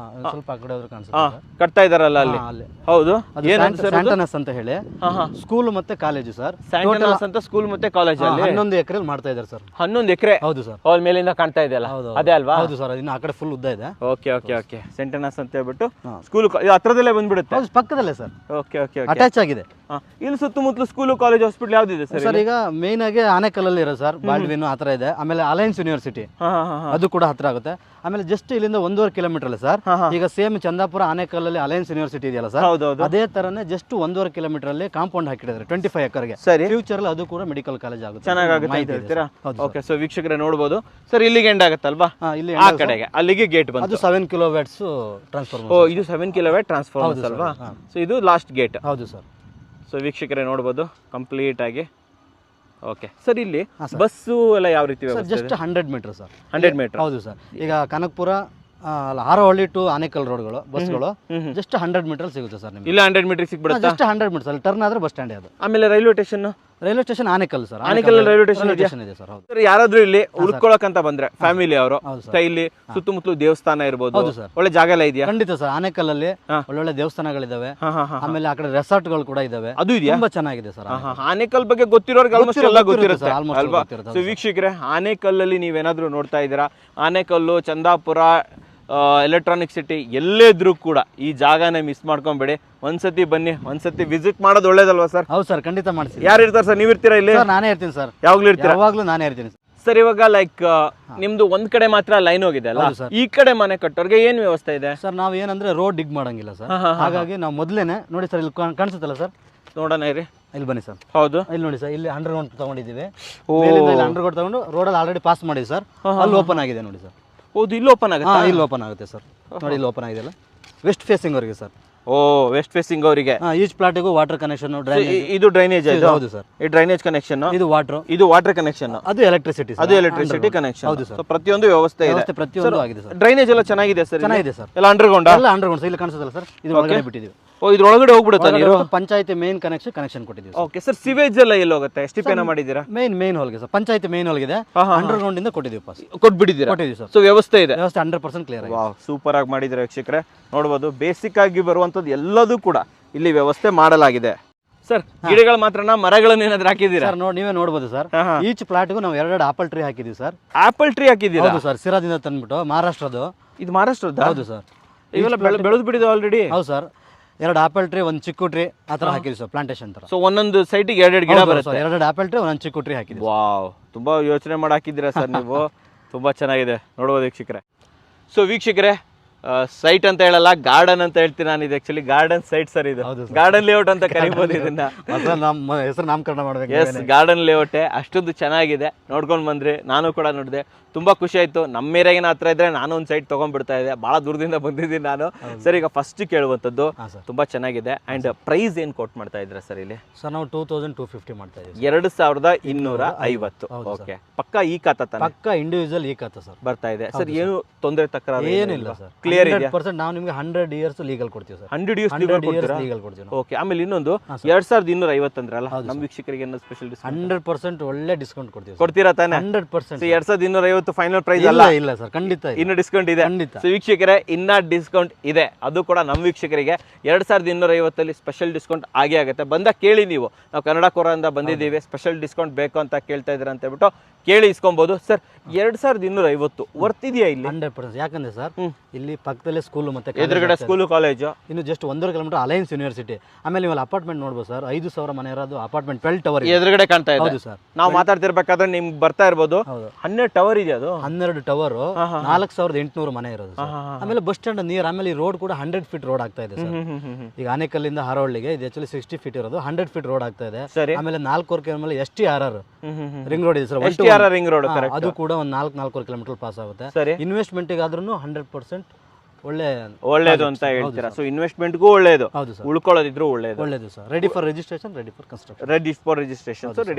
S1: ಸ್ವಲ್ಪ ಆ ಕಡೆ ಹೋದ್ರೆ ಕಾಣಿಸುತ್ತೆ.
S2: ಕಟ್ತಾ ಇದಾರಲ್ಲ ಅಲ್ಲಿ? ಹೌದು.
S1: ಸ್ಯಾಂಟನಸ್ ಅಂತ ಹೇಳಿ ಸ್ಕೂಲ್ ಮತ್ತೆ ಕಾಲೇಜು ಸರ್.
S2: ಸ್ಯಾಂಟನಸ್ ಅಂತ ಸ್ಕೂಲ್ ಮತ್ತೆ ಕಾಲೇಜ್ ಅಲ್ಲಿ
S1: 11 ಎಕರೆಲ್ಲಿ ಮಾಡ್ತಾ ಇದ್ದಾರೆ ಸರ್.
S2: 11 ಎಕರೆ?
S1: ಹೌದು ಸರ್.
S2: ಅವ್ರ ಮೇಲಿಂದ ಕಾಣ್ತಾ ಇದೆಯಲ್ಲ, ಅದೇ ಅಲ್ವಾ?
S1: ಹೌದು ಸರ್. ಇನ್ನು ಆ ಕಡೆ ಫುಲ್ ಉದ್ದ ಇದೆ.
S2: Okay okay okay. ಸೆಂಟನಸ್ ಅಂತ ಹೇಳ್ಬಿಟ್ಟು ಸ್ಕೂಲ್ ಹತ್ರದಲ್ಲೇ ಬಂದ್ಬಿಡುತ್ತೆ.
S1: ಪಕ್ಕದಲ್ಲೇ ಸರ್.
S2: Okay okay.
S1: ಅಟ್ಯಾಚ್ ಆಗಿದೆ.
S2: ಇಲ್ಲಿ ಸುತ್ತಮುತ್ತಲು ಸ್ಕೂಲು, ಕಾಲೇಜ್, ಹಾಸ್ಪಿಟಲ್ ಯಾವ್ದಿದೆ ಸರ್?
S1: ಸರ್ ಈಗ ಮೇನ್ ಆಗಿ ಆನೆಕಲ್ಲಲ್ಲಿ ಇರೋ ಸರ್. ಬಾಲ್ಡ್ವಿನ್ ಆ ಥರ ಇದೆ. ಆಮೇಲೆ ಅಲಯನ್ಸ್ ಯೂನಿವರ್ಸಿಟಿ ಅದು ಕೂಡ ಹತ್ರ ಆಗುತ್ತೆ. ಆಮೇಲೆ ಜಸ್ಟ್ ಇಲ್ಲಿಂದ 1.5 ಕಿಲೋಮೀಟರ್ ಅಲ್ಲ ಸರ್. ಈಗ ಸೇಮ್ ಚಂದಾಪುರ ಆನೆಕಲ್ಲಲ್ಲಿ ಅಲಯನ್ಸ್ ಯೂನಿವರ್ಸಿಟಿ ಇದೆಯಲ್ಲ ಸರ್, ಅದೇ ತರನೇ ಜಸ್ಟ್ 1.5 ಕಿಲೋಮೀಟರ್ ಅಲ್ಲಿ ಕಾಂಪೌಂಡ್ ಹಾಕಿದ್ದಾರೆ 25 ಎಕರ್ಗೆ.
S2: ಸರಿ.
S1: ಫ್ಯೂಚರ್ ಅಲ್ಲಿ ಅದು ಕೂಡ ಮೆಡಿಕಲ್ ಕಾಲೇಜ್ ಆಗುತ್ತೆ.
S2: ಚೆನ್ನಾಗುತ್ತೆ ಅಂತ ಹೇಳ್ತೀರಾ? ಓಕೆ. ಸೊ ವೀಕ್ಷಕರೇ ನೋಡಬಹುದು ಸರ್, ಇಲ್ಲಿಗೆ ಎಂಡ್ ಆಗುತ್ತಲ್ವಾ?
S1: ಇಲ್ಲಿ
S2: ಆ ಕಡೆಗೆ ಅಲ್ಲಿಗೆ ಗೇಟ್ ಬಂತು.
S1: ಅದು 7 ಕಿಲೋವ್ಯಾಟ್ಸ್ ಟ್ರಾನ್ಸ್ಫಾರ್ಮರ್.
S2: ಓ, ಇದು 7 ಕಿಲೋವ್ಯಾಟ್ ಟ್ರಾನ್ಸ್ಫಾರ್ಮರ್ ಅಲ್ವಾ? ಸೊ ಇದು ಲಾಸ್ಟ್ ಗೇಟ್.
S1: ಹೌದು ಸರ್.
S2: ಸೊ ವೀಕ್ಷಕರೇ ನೋಡಬಹುದು ಕಂಪ್ಲೀಟ್ ಆಗಿ. ಓಕೆ ಸರ್, ಇಲ್ಲಿ ಬಸ್ಸು ಎಲ್ಲ ಯಾವ ರೀತಿ?
S1: Just 100 meter sir.
S2: 100 ಮೀಟರ್.
S1: ಹೌದು ಸರ್. ಈಗ ಕನಕಪುರ ಹಾರೋಹಳ್ಳಿ ಟು ಆನೇಕಲ್ ರೋಡ್ಗಳು ಬಸ್ಗಳು ಜಸ್ಟ್ 100 ಮೀಟರ್ ಸಿಗುತ್ತೆ ಸರ್ ನಿಮಗೆ.
S2: ಇಲ್ಲ 100 ಮೀಟರ್ ಸಿಕ್ಬಿಡುತ್ತೆ.
S1: ಜಸ್ಟ್ 100 ಮೀಟರ್ ಅಲ್ಲಿ ಟರ್ನ್ ಆದ್ರೆ ಬಸ್ ಸ್ಟ್ಯಾಂಡ್ ಅದು.
S2: ಆಮೇಲೆ railway station?
S1: Railway station Anekal sir.
S2: Anekal railway station
S1: ಇದೆ ಸರ್. ಹೌದು
S2: ಸರ್. ಯಾರಾದ್ರೂ ಇಲ್ಲಿ ಉಳ್ಕೊಳಕ್ ಅಂತ ಬಂದ್ರೆ ಫ್ಯಾಮಿಲಿ ಅವರು, ಇಲ್ಲಿ ಸುತ್ತಮುತ್ತಲು ದೇವಸ್ಥಾನ ಇರ್ಬೋದು, ಒಳ್ಳೆ ಜಾಗ ಎಲ್ಲ ಇದೆಯಾ?
S1: ಖಂಡಿತ ಸರ್. ಆನೇಕಲ್ ಅಲ್ಲಿ ಒಳ್ಳೊಳ್ಳೆ ದೇವಸ್ಥಾನಗಳಿದಾವೆ. ಆಮೇಲೆ ಆ ಕಡೆ ರೆಸಾರ್ಟ್ ಗಳು ಕೂಡ ಇದಾವೆ.
S2: ಅದು ಇದೆಯಾ?
S1: ತುಂಬಾ ಚೆನ್ನಾಗಿದೆ ಸರ್.
S2: ಆನೇಕಲ್ ಬಗ್ಗೆ ಗೊತ್ತಿರೋರ್ಗೆ ಆಲ್ಮೋಸ್ಟ್ ಎಲ್ಲ ಗೊತ್ತಿರುತ್ತೆ ಅಲ್ವಾ? ಸೊ ವೀಕ್ಷಕರೇ, ಆನೇಕಲ್ ಅಲ್ಲಿ ನೀವೇನಾದ್ರೂ ನೋಡ್ತಾ ಇದ್ದೀರಾ, ಆನೇಕಲ್ಲು, ಚಂದಾಪುರ, ಎಲೆಕ್ಟ್ರಾನಿಕ್ ಸಿಟಿ ಎಲ್ಲೇ ಇದ್ರೂ ಕೂಡ ಈ ಜಾಗನ ಮಿಸ್ ಮಾಡ್ಕೊಂಬೇಡಿ. ಒಂದ್ಸತಿ ಬನ್ನಿ, ಒಂದ್ಸತಿ ವಿಸಿಟ್ ಮಾಡೋದು ಒಳ್ಳೇದಲ್ವಾ ಸರ್?
S1: ಹೌದು ಸರ್, ಖಂಡಿತ ಮಾಡಿಸಿ.
S2: ಯಾರು ಇರ್ತಾರೆ ಸರ್? ನೀವು ಇರ್ತೀರಾ ಇಲ್ಲಿ?
S1: ನಾನೇ ಇರ್ತೀನಿ ಸರ್.
S2: ಯಾವಾಗ್ಲೂ ಇರ್ತೀರಾ?
S1: ಯಾವಾಗ್ಲೂ ನಾನೇ ಇರ್ತೀನಿ
S2: ಸರ್. ಇವಾಗ ಲೈಕ್ ನಿಮ್ದು ಒಂದ್ ಕಡೆ ಮಾತ್ರ ಲೈನ್ ಹೋಗಿದೆ ಅಲ್ಲ, ಈ ಕಡೆ ಮನೆ ಕಟ್ಟೋರ್ಗೆ ಏನ್ ವ್ಯವಸ್ಥೆ ಇದೆ
S1: ಸರ್? ನಾವ್ ಏನಂದ್ರೆ ರೋಡ್ ಡಿಗ್ ಮಾಡಂಗಿಲ್ಲ ಸರ್. ಹಾಗಾಗಿ ನಾವು ಮೊದ್ಲೇನೆ ನೋಡಿ ಸರ್, ಇಲ್ಲಿ ಕಾಣಿಸುತ್ತಲ್ಲ ಸರ್,
S2: ನೋಡೋಣ ಇರಿ.
S1: ಇಲ್ಲಿ ಬನ್ನಿ ಸರ್.
S2: ಹೌದು,
S1: ಇಲ್ಲಿ ನೋಡಿ ಸರ್, ಇಲ್ಲಿ ಅಂಡರ್ಗ್ರೌಂಡ್ ತಗೊಂಡಿದ್ದೀವಿ. ಅಂಡರ್ಗ್ರೌಂಡ್ ತಗೊಂಡು ರೋಡಲ್ಲಿ ಆಲ್ರೆಡಿ ಪಾಸ್ ಮಾಡಿದ್ವಿ ಸರ್. ಅಲ್ಲಿ ಓಪನ್ ಆಗಿದೆ ನೋಡಿ ಸರ್.
S2: ಹೌದು, ಇಲ್ಲಿ ಓಪನ್ ಆಗುತ್ತೆ?
S1: ಇಲ್ಲಿ ಓಪನ್ ಆಗುತ್ತೆ ಸರ್. ನೋಡಿ, ಇಲ್ಲಿ ಓಪನ್ ಆಗಿದೆಲ್ಲ. ವೆಸ್ಟ್ ಫೇಸಿಂಗ್ ಅವರಿಗೆ ಸರ್.
S2: ಓ, ವೆಸ್ಟ್ ಫೇಸಿಂಗ್ ಅವರಿಗೆ.
S1: ಈಚ್ ಪ್ಲಾಟಿಗೂ ವಾಟರ್ ಕನೆಕ್ಷನ್,
S2: ಇದು ಡ್ರೈನೇಜ್.
S1: ಹೌದು ಸರ್.
S2: ಈ ಡ್ರೈನೇಜ್ ಕನೆಕ್ಷನ್,
S1: ಇದು ವಾಟರ್,
S2: ಇದು ವಾಟರ್ ಕನೆಕ್ಷನ್,
S1: ಅದು ಎಲೆಕ್ಟ್ರಿಸಿಟಿ,
S2: ಅದು ಎಲೆಕ್ಟ್ರಿಸಿಟಿ ಕನೆಕ್ಷನ್. ಹೌದು ಸರ್. ಪ್ರತಿಯೊಂದು ವ್ಯವಸ್ಥೆ ಇದೆ,
S1: ಪ್ರತಿಯೊಂದು ಆಗಿದೆ ಸರ್.
S2: ಡ್ರೈನೇಜ್ ಎಲ್ಲ ಚೆನ್ನಾಗಿದೆ ಸರ್?
S1: ಚೆನ್ನಾಗಿದೆ ಸರ್.
S2: ಎಲ್ಲ ಅಂಡರ್ಗ್ರೌಂಡ್?
S1: ಎಲ್ಲ ಅಂಡರ್ಗ್ರೌಂಡ್. ಇಲ್ಲಿ ಕಾಣಿಸುತ್ತಲ್ಲ ಸರ್, ಇದು ಒಳಗಡೆ ಬಿಟ್ಟಿದ್ದೀವಿ.
S2: ಓ, ಇದ್ರೊಳಗಡೆ ಹೋಗ್ಬಿಡುತ್ತಾ ನೀರು?
S1: ಪಂಚಾಯತಿ ಮೇನ್ ಕನೆಕ್ಷನ್ ಕೊಟ್ಟಿದ್ದೀವಿ.
S2: Okay sir. ಸಿವೇಜ್ ಎಲ್ಲ ಎಲ್ಲಿ ಹೋಗುತ್ತೆ? ಎಸ್ಟಿಪಿನ ಮಾಡಿದ್ದೀರಾ?
S1: ಮೇನ್ ಹೋಲ್ಗೆ ಸರ್. ಪಂಚಾಯತಿ ಮೇನ್ ಹೋಲ್ಗಿದೆ, ಅಂಡರ್ಗ್ರೌಂಡ್ ಇಂದ ಕೊಟ್ಟಿದ್ದೀವಿ. ಪಾಸ್
S2: ಕೊಟ್ಬಿಟ್ಟಿದ್ದೀರಾ?
S1: ಕೊಟ್ಟಿದ್ದೀವಿ ಸರ್.
S2: ಸೊ ವ್ಯವಸ್ಥೆ ಇದೆ?
S1: ವ್ಯವಸ್ಥೆ 100% ಕ್ಲಿಯರ್ ಆಗಿದೆ.
S2: ವಾವ್, ಸೂಪರ್ ಆಗಿ ಮಾಡಿದ್ರೆ ವೀಕ್ಷಕರೇ. ನೋಡ್ಬೋದು, ಬೇಸಿಕ್ ಆಗಿ ಬರುವಂತದ್ದು ಎಲ್ಲದೂ ಕೂಡ ಇಲ್ಲಿ ವ್ಯವಸ್ಥೆ ಮಾಡಲಾಗಿದೆ. ಸರ್, ಗಿಡಗಳು ಮಾತ್ರನಾ, ಮರಗಳನ್ನು ಏನಾದ್ರು ಹಾಕಿದ್ದೀರಾ?
S1: ಸರ್ ನೋಡಿ, ನೀವೇ ನೋಡ್ಬೋದು ಸರ್. ಈಚ್ ಪ್ಲಾಟ್ಗೂ ನಾವು 2 ಆಪಲ್ ಟ್ರೀ ಹಾಕಿದೀವಿ ಸರ್.
S2: ಆಪಲ್ ಟ್ರೀ ಹಾಕಿದ್ದೀರಾ?
S1: ಹೌದು ಸರ್. ಸಿರಾದಿಂದ ತಂದ್ಬಿಟ್ಟು ಮಹಾರಾಷ್ಟ್ರದ್ದು.
S2: ಇದು ಮಹಾರಾಷ್ಟ್ರದ?
S1: ಹೌದು ಸರ್.
S2: ಇವೆಲ್ಲ ಬೆಳೆದು ಬಿಟ್ಟಿದೆ ಆಲ್ರೆಡಿ?
S1: ಹೌದು ಸರ್. 2 ಆಪಲ್ ಟ್ರೀ, 1 ಚಿಕ್ಕು ಟ್ರೀ ಆ ಥರ ಹಾಕಿದ್ವಿ ಸರ್, ಪ್ಲಾಂಟೇಶನ್ ತರ.
S2: ಸೊ ಒಂದೊಂದು ಸೈಟಿಗೆ 2 ಗಿಡ ಬರುತ್ತೆ?
S1: 2 ಆಪಲ್ ಟ್ರೀ, 1 ಚಿಕ್ಕು ಟ್ರೀ ಹಾಕಿದ್ವಿ.
S2: ವಾವ್, ತುಂಬಾ ಯೋಚನೆ ಮಾಡಿ ಹಾಕಿದ್ದೀರಾ ಸರ್ ನೀವು. ತುಂಬಾ ಚೆನ್ನಾಗಿದೆ ನೋಡ್ಬೋದು ವೀಕ್ಷಕರೇ. ಸೊ ವೀಕ್ಷಕರೇ, ಸೈಟ್ ಅಂತ ಹೇಳಲ್ಲ, ಗಾರ್ಡನ್ ಅಂತ ಹೇಳ್ತೀನಿ ನಾನು. ಇದು ಆಕ್ಚುಲಿ ಗಾರ್ಡನ್ ಸೈಟ್ ಸರ್. ಇದು ಗಾರ್ಡನ್ ಲೇಔಟ್ ಅಂತ ಕರಿಬಹುದು ಇದನ್ನ.
S1: ನಮ್ಮ ಹೆಸರು ನಾಮಕರಣ ಮಾಡಬೇಕು.
S2: ಎಸ್, ಗಾರ್ಡನ್ ಲೇಔಟೇ. ಅಷ್ಟೊಂದು ಚೆನ್ನಾಗಿದೆ. ನೋಡ್ಕೊಂಡು ಬಂದ್ರಿ, ನಾನು ಕೂಡ ನೋಡಿದೆ. ತುಂಬಾ ಖುಷಿ ಆಯ್ತು. ನಮ್ಮ ಏರಿಯಾಗಿನ ಹತ್ರ ಇದ್ರೆ ನಾನು ಒಂದು ಸೈಟ್ ತಗೊಂಡ್ಬಿಡ್ತಾ ಇದ್ದೆ. ಬಹಳ ದೂರದಿಂದ ಬಂದಿದ್ದೀನಿ ನಾನು. ಸರ್, ಈಗ ಫಸ್ಟ್ ಕೇಳುವಂಥದ್ದು ತುಂಬಾ ಚೆನ್ನಾಗಿದೆ. ಅಂಡ್ ಪ್ರೈಸ್ ಏನ್ ಕೋಟ್ ಮಾಡ್ತಾ ಇದ್ರ ಸರ್ ಇಲ್ಲಿ?
S1: ಸರ್ ನಾವು 2250 ಮಾಡ್ತಾ ಇದ್ದೀವಿ.
S2: 2250. ಓಕೆ, ಪಕ್ಕ ಈ ಖಾತಾ ತಾನೆ?
S1: ಪಕ್ಕ ಇಂಡಿವಿಜುವಲ್ ಈ ಖಾತಾ ಸರ್
S2: ಬರ್ತಾ ಇದೆ ಸರ್. ಏನು ತೊಂದರೆ ತಕರಾರು
S1: ಏನಿಲ್ಲ ಸರ್.
S2: ಕ್ಲಿಯರ್ ಇದೆಯಾ?
S1: 100% ನಾವು ನಿಮಗೆ 100 ಇಯರ್ಸ್ ಲೀಗಲ್ ಕೊಡ್ತೀವಿ ಸರ್.
S2: 100 ಇಯರ್ಸ್
S1: 100 ಇಯರ್ಸ್ ಲೀಗಲ್ ಕೊಡ್ತೀವಿ ನಾವು.
S2: ಓಕೆ. ಆಮೇಲೆ ಇನ್ನೊಂದು 2250 ಅಂದ್ರಲ್ಲ, ನಮ್ಮ ವೀಕ್ಷಕರಿಗೆ ಏನೋ ಸ್ಪೆಷಲ್ ಡಿಸ್ಕೌಂಟ್
S1: 100% ಒಳ್ಳೆ ಡಿಸ್ಕೌಂಟ್ ಕೊಡ್ತೀವಿ ಸರ್.
S2: ಕೊಡ್ತೀರಾ ತಾನೆ?
S1: 100%.
S2: 2250 ಫೈನಲ್ ಪ್ರೈಸ್ ಅಲ್ಲ,
S1: ಇಲ್ಲ ಸರ್, ಖಂಡಿತ ಇಲ್ಲ.
S2: ಇನ್ನು ಡಿಸ್ಕೌಂಟ್ ಇದೆ.
S1: ಖಂಡಿತ.
S2: ಸೊ ವೀಕ್ಷಕರೇ, ಇನ್ನ ಡಿಸ್ಕೌಂಟ್ ಇದೆ, ಅದು ಕೂಡ ನಮ್ಮ ವೀಕ್ಷಕರಿಗೆ 2250 ಸ್ಪೆಷಲ್ ಡಿಸ್ಕೌಂಟ್ ಆಗೇ ಆಗುತ್ತೆ. ಬಂದಾಗ ಕೇಳಿ, ನೀವು ನಾವು ಕನ್ನಡ ಕೋರದಿಂದ ಬಂದಿದ್ದೀವಿ, ಸ್ಪೆಷಲ್ ಡಿಸ್ಕೌಂಟ್ ಬೇಕು ಅಂತ ಕೇಳ್ತಾ ಇದ್ದೀರಾ ಅಂತ ಹೇಳ್ಬಿಟ್ಟು ಕೇಳಿ ಇಸ್ಕೊಬಹುದು. ಸರ್ 2250 ವರ್ತ್ ಇದೆಯಾ ಇಲ್ಲಿ?
S1: 100%. ಯಾಕಂದ್ರೆ ಸರ್ ಇಲ್ಲಿ ಪಕ್ಕದಲ್ಲೇ ಸ್ಕೂಲು ಮತ್ತೆ
S2: ಎದುರುಗಡೆ ಸ್ಕೂಲು ಕಾಲೇಜು,
S1: ಇನ್ನು ಜಸ್ಟ್ 1.5 ಕಿಲೋಮೀಟರ್ ಅಲಯನ್ಸ್ ಯೂನಿವರ್ಸಿಟಿ. ಆಮೇಲೆ ನೀವು ಅಪಾರ್ಟ್ಮೆಂಟ್ ನೋಡ್ಬೋದು ಸರ್, 5,000 ಮನೆ ಇರೋದು ಅಪಾರ್ಟ್ಮೆಂಟ್ 12 ಟವರ್
S2: ಎದುರುಗಡೆ ಕಾಣ್ತಾ ಇದೆ.
S1: ಹೌದು ಸರ್.
S2: ನಾವು ಮಾತಾಡ್ತಿರ್ಬೇಕಾದ್ರೆ ನಿಮ್ಗೆ ಬರ್ತಾ ಇರ್ಬೋದು, 12 ಟವರ್ ಇದೆ. ಅದು
S1: 12 ಟವರ್, 4,800 ಮನೆ ಇರೋದು ಸರ್. ಆಮೇಲೆ ಬಸ್ ಸ್ಟ್ಯಾಂಡ್ ನಿಯರ್. ಆಮೇಲೆ ಈ ರೋಡ್ ಕೂಡ 100 ಫೀಟ್ ರೋಡ್ ಆಗ್ತಾ ಇದೆ ಸರ್. ಈಗ ಆನೇಕಲ್ಲಿಂದ ಹಾರೋಳ್ಳಿಗೆ ಇದು ಆಕ್ಚುಲಿ 60 ಫೀಟ್ ಇರೋದು, 100 ಫೀಟ್ ರೋಡ್ ಆಗ್ತಾ ಇದೆ.
S2: ಸರಿ.
S1: ಆಮೇಲೆ 4 ಕಿಲೋಮೀಟರ್ STRR ರಿಂಗ್ ರೋಡ್ ಇದೆ ಸರ್.
S2: ರಿಂಗ್ ರೋಡ್,
S1: ಅದು ಕೂಡ ಒಂದು 4 ಕಿಲೋಮೀಟರ್ ಪಾಸ್ ಆಗುತ್ತೆ.
S2: ಸರಿ.
S1: ಇನ್ವೆಸ್ಟ್ಮೆಂಟ್ ಆದ್ರೂ 100%
S2: ಒಳ್ಳೇದು ಅಂತ ಹೇಳ್ತೀರಾ. ಸೊ ಇನ್ವೆಸ್ಟ್ಮೆಂಟ್ಗೂ ಒಳ್ಳೇದು,
S1: ಹೌದು ಸರ್.
S2: ಉಳ್ಕೊಳ್ಳೋದಿದ್ರು ಒಳ್ಳೇದು
S1: sir. Ready for registration, ready for construction.
S2: Ready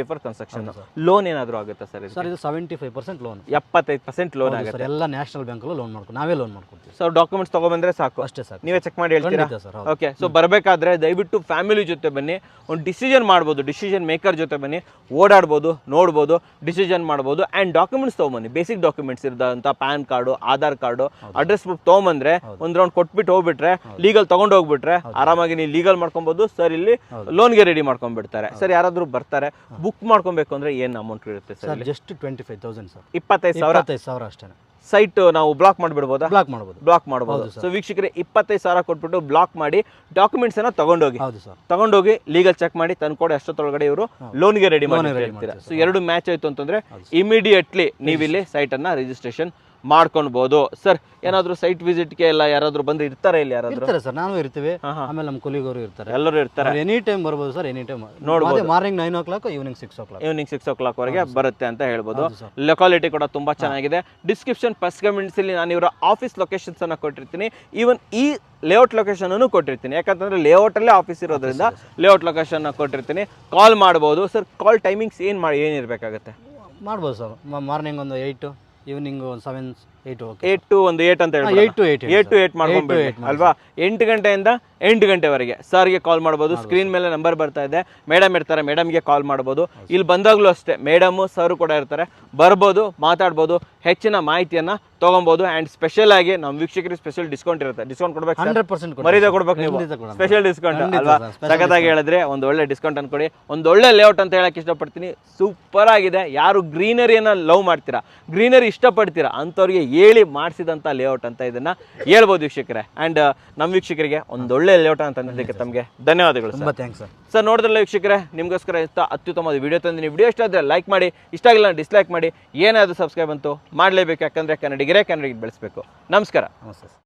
S2: for construction. Loan ಏನಾದರೂ ಆಗುತ್ತಾ ಸರ್?
S1: ಸರ್ ಇದು 75% ಲೋನ್,
S2: 75% ಲೋನ್ ಆಗುತ್ತೆ.
S1: ಎಲ್ಲ ನ್ಯಾಷನಲ್ ಬ್ಯಾಂಕಲ್ಲೂ ಲೋನ್ ಮಾಡ್ಕೊಂಡು ನಾವೇ ಲೋನ್ ಮಾಡ್ಕೊಡ್ತೀವಿ.
S2: ಸೊ ಡಾಕ್ಯುಮೆಂಟ್ಸ್ ತಗೊಬಂದ್ರೆ ಸಾಕು,
S1: ಅಷ್ಟೇ ಸಾಕು.
S2: ನೀವೇ ಚೆಕ್ ಮಾಡಿ ಹೇಳ್ತೀರಾ?
S1: ಸರ್.
S2: ಓಕೆ. ಸೊ ಬರಬೇಕಾದ್ರೆ ದಯವಿಟ್ಟು ಫ್ಯಾಮಿಲಿ ಜೊತೆ ಬನ್ನಿ, ಒಂದು ಡಿಸಿಷನ್ ಮಾಡ್ಬೋದು, ಡಿಸಿಷನ್ ಮೇಕರ್ ಜೊತೆ ಬನ್ನಿ, ಓಡಾಡ್ಬೋದು, ನೋಡ್ಬೋದು, ಡಿಸಿಷನ್ ಮಾಡ್ಬೋದು. ಆ್ಯಂಡ್ ಡಾಕ್ಯುಮೆಂಟ್ಸ್ ತೊಗೊಂಬನ್ನಿ, ಬೇಸಿಕ್ ಡಾಕ್ಯುಮೆಂಟ್ಸ್ ಇರೋದಂಥ PAN card, Aadhaar card, address book ತೊಗೊಂಬಂದ್ರೆ ಒಂದು ರೌಂಡ್ ಕೊಟ್ಬಿಟ್ಟು ಹೋಗ್ಬಿಟ್ರೆ, ಲೀಗಲ್ ತಗೊಂಡು ಹೋಗ್ಬಿಟ್ರೆ ಆರಾಮಾಗಿ ನೀವು ಲೀಗಲ್ ಮಾಡ್ಕೊಬೋದು. ಸರ್ ಇಲ್ಲಿ ಲೋನ್ಗೆ ರೆಡಿ ಮಾಡ್ಕೊಂಡ್ಬಿಡ್ತಾರೆ. ಸರ್ ಯಾರಾದರೂ ಬರ್ತಾರೆ ಬುಕ್ ಮಾಡ್ಕೊಬೇಕು ಅಂದ್ರೆ ಏನು ಅಮೌಂಟ್ ಇರುತ್ತೆ ಸರ್?
S1: Just 25,000 sir.
S2: 25,000
S1: ಅಷ್ಟೇ.
S2: ಸೈಟ್ ನಾವು ಬ್ಲಾಕ್ ಮಾಡಿಬಿಡ್ಬೋದಾ?
S1: ಬ್ಲಾಕ್ ಮಾಡ್ಬೋದು.
S2: ಸೊ ವೀಕ್ಷಕರೇ, 25,000 ಕೊಟ್ಬಿಟ್ಟು ಬ್ಲಾಕ್ ಮಾಡಿ ಡಾಕ್ಯುಮೆಂಟ್ಸ್ ಅನ್ನ ತಗೊಂಡೋಗಿ,
S1: ಹೌದು ಸರ್,
S2: ತಗೊಂಡೋಗಿ ಲೀಗಲ್ ಚೆಕ್ ಮಾಡಿ ತಂದ್ಕೊಡಿ. ಅಷ್ಟೊತ್ತೊಳಗಡೆ ಇವರು ಲೋನ್ಗೆ ರೆಡಿ ಮಾಡ್ತೀರಾ. ಸೊ 2 ಮ್ಯಾಚ್ ಆಯ್ತು ಅಂತಂದ್ರೆ ಇಮಿಡಿಯೇಟ್ಲಿ ನೀವು ಇಲ್ಲಿ ಸೈಟ್ ಅನ್ನ ರಿಜಿಸ್ಟ್ರೇಷನ್ ಮಾಡ್ಕೊಳ್ಬಹುದು. ಸರ್ ಏನಾದ್ರು ಸೈಟ್ ವಿಸಿಟ್ಗೆ ಎಲ್ಲ ಯಾರಾದ್ರೂ ಬಂದು ಇರ್ತಾರೆ? ಇಲ್ಲಿ ಯಾರಾದ್ರೂ
S1: ಇರ್ತಾರೆ ಸರ್, ನಾವು ಇರ್ತೀವಿ, ಆಮೇಲೆ ನಮ್ಮ ಕೊಲಿಗವರು ಇರ್ತಾರೆ,
S2: ಎಲ್ಲರೂ ಇರ್ತಾರೆ.
S1: ಎನಿ ಟೈಮ್ ಬರ್ಬೋದು ಸರ್, ಎನಿ ಟೈಮ್
S2: ನೋಡ್ಬೋದು.
S1: Morning 9 o'clock, evening 6 o'clock.
S2: Evening 6 o'clock ವರೆಗೆ ಬರುತ್ತೆ ಅಂತ ಹೇಳ್ಬೋದು. ಲೊಕಾಲಿಟಿ ಕೂಡ ತುಂಬಾ ಚೆನ್ನಾಗಿದೆ. ಡಿಸ್ಕ್ರಿಪ್ಷನ್ ಫಸ್ಟ್ ಕಮೆಂಟ್ಸ್ ಅಲ್ಲಿ ನಾನು ಇವರ ಆಫೀಸ್ ಲೊಕೇಶನ್ಸ್ ಅನ್ನ ಕೊಟ್ಟಿರ್ತೀನಿ. ಈವನ್ ಈ ಲೇಔಟ್ ಲೊಕೇಶನ್ ಅನ್ನು ಕೊಟ್ಟಿರ್ತೀನಿ, ಯಾಕಂತಂದ್ರೆ ಲೇಔಟ್ ಅಲ್ಲೇ ಆಫೀಸ್ ಇರೋದ್ರಿಂದ ಲೇಔಟ್ ಲೊಕೇಶನ್ ಕೊಟ್ಟಿರ್ತೀನಿ. ಕಾಲ್ ಮಾಡ್ಬೋದು. ಸರ್ ಕಾಲ್ ಟೈಮಿಂಗ್ಸ್ ಏನಿರ್ಬೇಕಾಗತ್ತೆ?
S1: ಮಾಡ್ಬೋದು ಸರ್, ಮಾರ್ನಿಂಗ್ ಒಂದು 8, ಈವ್ನಿಂಗ್ ಒಂದು 7, 8
S2: 8 to 8 ಅಂತ ಹೇಳ್ಬೋದು. 8 to 8 ಮಾಡ್ಕೊಂಡ್ಬಿಡಿ ಅಲ್ವಾ? 8 ಗಂಟೆಯಿಂದ 8 ಗಂಟೆವರೆಗೆ ಸರ್ಗೆ ಕಾಲ್ ಮಾಡ್ಬೋದು. ಸ್ಕ್ರೀನ್ ಮೇಲೆ ನಂಬರ್ ಬರ್ತಾ ಇದೆ, ಮೇಡಮ್ ಇರ್ತಾರೆ, ಮೇಡಮ್ಗೆ ಕಾಲ್ ಮಾಡ್ಬೋದು. ಇಲ್ಲಿ ಬಂದಾಗಲೂ ಅಷ್ಟೇ ಮೇಡಮು ಸರ್ ಕೂಡ ಇರ್ತಾರೆ, ಬರ್ಬೋದು, ಮಾತಾಡ್ಬೋದು, ಹೆಚ್ಚಿನ ಮಾಹಿತಿಯನ್ನ ತಗೊಬೋದು. ಆ್ಯಂಡ್ ಸ್ಪೆಷಲ್ ಆಗಿ ನಮ್ಮ ವೀಕ್ಷಕರಿಗೆ ಸ್ಪೆಷಲ್ ಡಿಸ್ಕೌಂಟ್ ಇರುತ್ತೆ. ಡಿಸ್ಕೌಂಟ್ ಕೊಡ್ಬೇಕು,
S1: 100%
S2: ಮರೀದೆ ಕೊಡ್ಬೇಕು ನೀವು. ಸ್ಪೆಷಲ್ ಡಿಸ್ಕೌಂಟ್ ಅಲ್ವಾ? ಸಖತ್ತಾಗಿ ಹೇಳಿದ್ರೆ ಒಂದು ಒಳ್ಳೆ ಡಿಸ್ಕೌಂಟ್ ಅನ್ಕೊಡಿ. ಒಂದು ಒಳ್ಳೆ ಲೇಔಟ್ ಅಂತ ಹೇಳಕ್ ಇಷ್ಟಪಡ್ತೀನಿ. ಸೂಪರ್ ಆಗಿದೆ. ಯಾರು ಗ್ರೀನರಿಯನ್ನ ಲವ್ ಮಾಡ್ತೀರಾ, ಗ್ರೀನರಿ ಇಷ್ಟಪಡ್ತೀರಾ ಅಂಥವ್ರಿಗೆ ಹೇಳಿ ಮಾಡಿಸಿದಂಥ ಲೇಔಟ್ ಅಂತ ಇದನ್ನ ಹೇಳ್ಬೋದು ವೀಕ್ಷಕರೇ. ಆ್ಯಂಡ್ ನಮ್ಮ ವೀಕ್ಷಕರಿಗೆ ಒಂದೊಳ್ಳೆ ಲೇಔಟ್ ಅಂತ ಅಂದಿದ್ದಕ್ಕೆ ತಮಗೆ ಧನ್ಯವಾದಗಳು.
S1: ತುಂಬ ಥ್ಯಾಂಕ್ಸ್ ಸರ್.
S2: ಸರ್ ನೋಡಿದ್ರಲ್ಲ ವೀಕ್ಷಕರೇ, ನಿಮಗೋಸ್ಕರ ಅತ್ಯುತ್ತಮವಾದ ವಿಡಿಯೋ ತಂದಿನಿ. ವಿಡಿಯೋ ಇಷ್ಟ ಆದರೆ ಲೈಕ್ ಮಾಡಿ, ಇಷ್ಟ ಆಗಿಲ್ಲ ಡಿಸ್ಲೈಕ್ ಮಾಡಿ, ಏನಾದರೂ ಸಬ್ಸ್ಕ್ರೈಬ್ ಅಂತೂ ಮಾಡಲೇಬೇಕು. ಯಾಕಂದರೆ ಕನ್ನಡಿಗರೇ ಕನ್ನಡಿಗರಿಗೆ ಬೆಳೆಸಬೇಕು. ನಮಸ್ಕಾರ.
S1: ನಮಸ್ತೆ.